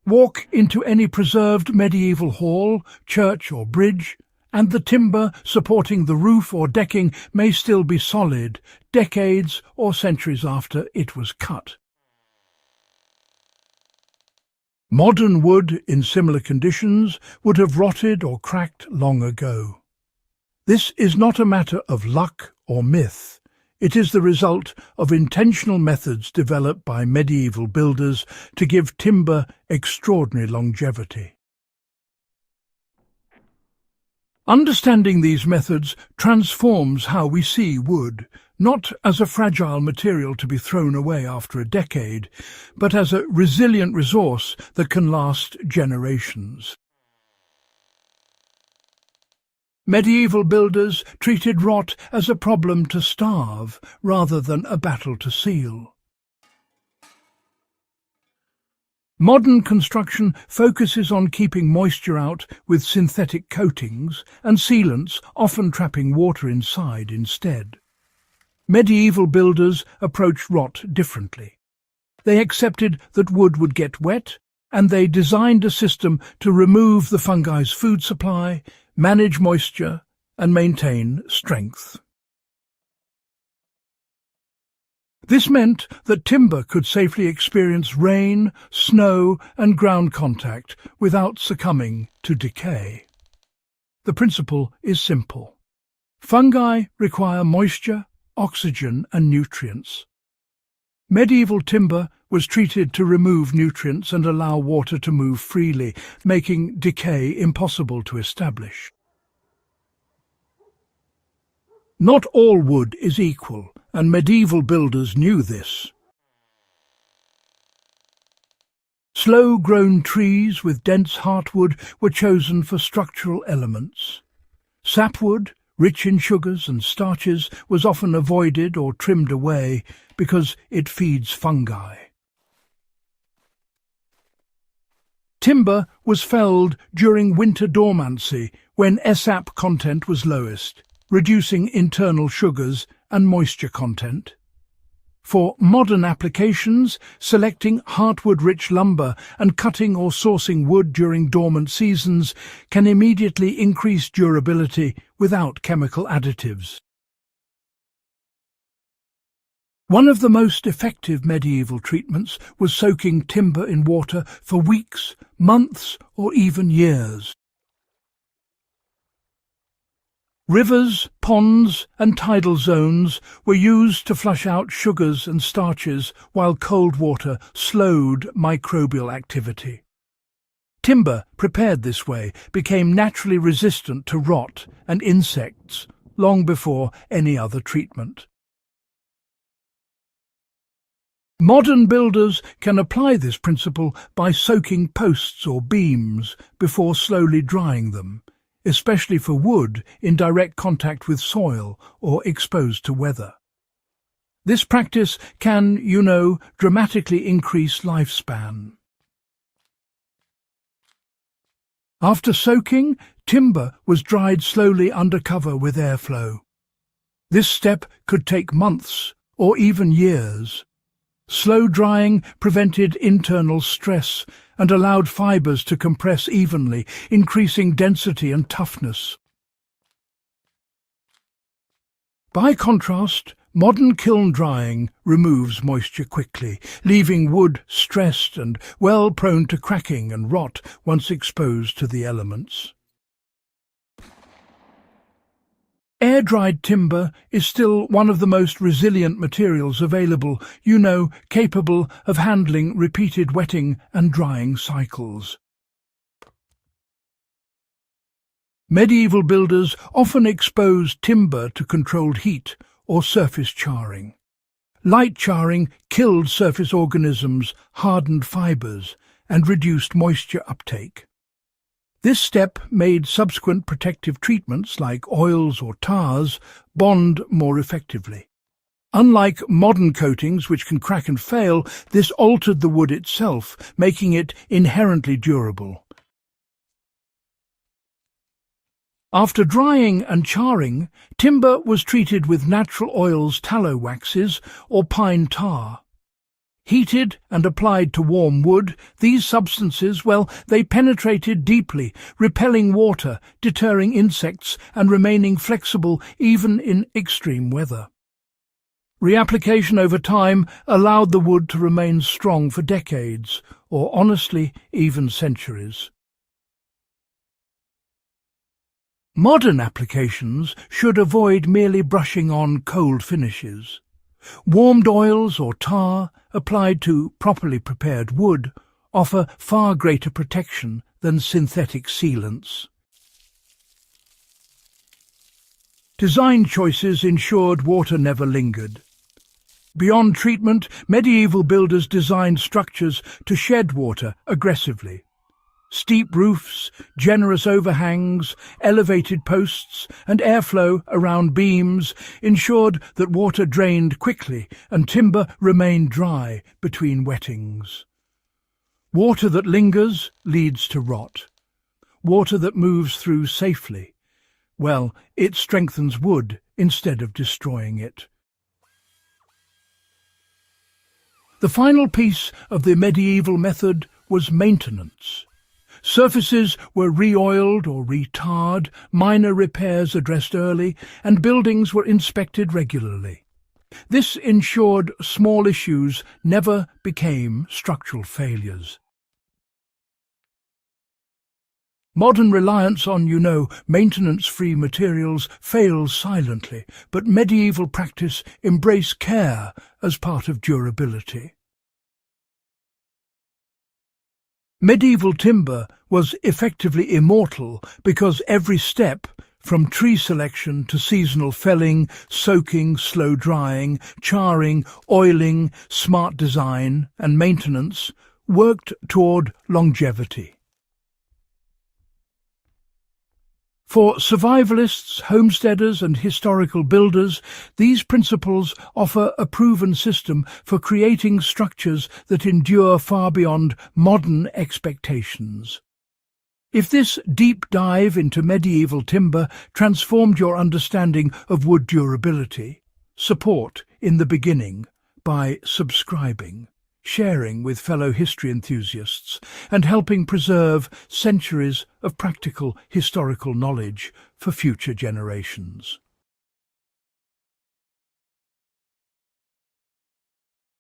Walk into any preserved medieval hall, church or bridge, and the timber supporting the roof or decking may still be solid, decades or centuries after it was cut. Modern wood in similar conditions would have rotted or cracked long ago. This is not a matter of luck or myth. It is the result of intentional methods developed by medieval builders to give timber extraordinary longevity. Understanding these methods transforms how we see wood, not as a fragile material to be thrown away after a decade, but as a resilient resource that can last generations. Medieval builders treated rot as a problem to starve rather than a battle to seal. Modern construction focuses on keeping moisture out with synthetic coatings and sealants, often trapping water inside instead. Medieval builders approached rot differently. They accepted that wood would get wet, and they designed a system to remove the fungi's food supply, manage moisture, and maintain strength. This meant that timber could safely experience rain, snow, and ground contact without succumbing to decay. The principle is simple. Fungi require moisture, oxygen, and nutrients. Medieval timber was treated to remove nutrients and allow water to move freely, making decay impossible to establish. Not all wood is equal, and medieval builders knew this. Slow-grown trees with dense heartwood were chosen for structural elements. Sapwood, rich in sugars and starches, was often avoided or trimmed away because it feeds fungi. Timber was felled during winter dormancy when sap content was lowest, reducing internal sugars and moisture content. For modern applications, selecting heartwood-rich lumber and cutting or sourcing wood during dormant seasons can immediately increase durability without chemical additives. One of the most effective medieval treatments was soaking timber in water for weeks, months, or even years. Rivers, ponds, and tidal zones were used to flush out sugars and starches while cold water slowed microbial activity. Timber, prepared this way, became naturally resistant to rot and insects long before any other treatment. Modern builders can apply this principle by soaking posts or beams before slowly drying them, especially for wood in direct contact with soil or exposed to weather. This practice can, dramatically increase lifespan. After soaking, timber was dried slowly under cover with airflow. This step could take months or even years. Slow drying prevented internal stress and allowed fibers to compress evenly, increasing density and toughness. By contrast, modern kiln drying removes moisture quickly, leaving wood stressed and well prone to cracking and rot once exposed to the elements. Air-dried timber is still one of the most resilient materials available, capable of handling repeated wetting and drying cycles. Medieval builders often exposed timber to controlled heat or surface charring. Light charring killed surface organisms, hardened fibers, and reduced moisture uptake. This step made subsequent protective treatments like oils or tars bond more effectively. Unlike modern coatings, which can crack and fail, this altered the wood itself, making it inherently durable. After drying and charring, timber was treated with natural oils, tallow waxes, or pine tar. Heated and applied to warm wood, these substances, well, they penetrated deeply, repelling water, deterring insects, and remaining flexible even in extreme weather. Reapplication over time allowed the wood to remain strong for decades, or honestly, even centuries. Modern applications should avoid merely brushing on cold finishes. Warmed oils or tar, applied to properly prepared wood, offer far greater protection than synthetic sealants. Design choices ensured water never lingered. Beyond treatment, medieval builders designed structures to shed water aggressively. Steep roofs, generous overhangs, elevated posts, and airflow around beams ensured that water drained quickly and timber remained dry between wettings. Water that lingers leads to rot. Water that moves through safely, well, it strengthens wood instead of destroying it. The final piece of the medieval method was maintenance. Surfaces were re-oiled or re-tarred, minor repairs addressed early, and buildings were inspected regularly. This ensured small issues never became structural failures. Modern reliance on, maintenance-free materials fails silently, but medieval practice embraced care as part of durability. Medieval timber was effectively immortal because every step, from tree selection to seasonal felling, soaking, slow drying, charring, oiling, smart design, and maintenance, worked toward longevity. For survivalists, homesteaders and historical builders, these principles offer a proven system for creating structures that endure far beyond modern expectations. If this deep dive into medieval timber transformed your understanding of wood durability, support in the beginning by subscribing, sharing with fellow history enthusiasts, and helping preserve centuries of practical historical knowledge for future generations.